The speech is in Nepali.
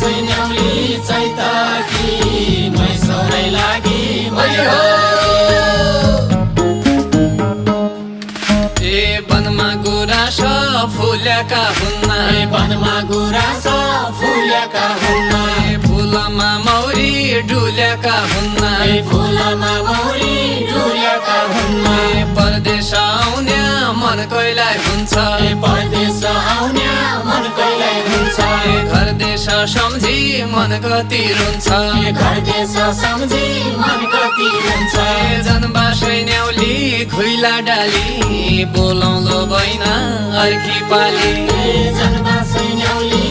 सैन्याउली चैत कि मैसौरै लागि मै हो ए वनमा गुराँस फुलेका हुन्न वनमा गुराँस फुलेका हुन्न फुलमा मौरी डुलेका हुन्न फुलमा मौरी डुलेका हुन्न परदेश आउने मन कहिल्यै हुन्छ परदेश आउने मन कहिल्यै हुन्छ घर देश सम्झी मन कति रुन्छ घर देश सम्झी मन कति रुन्छ जन्मा सैन्याउली खुइला डाली बोलाउँलो बैना अर्की पाली जन्मा सैन्याउली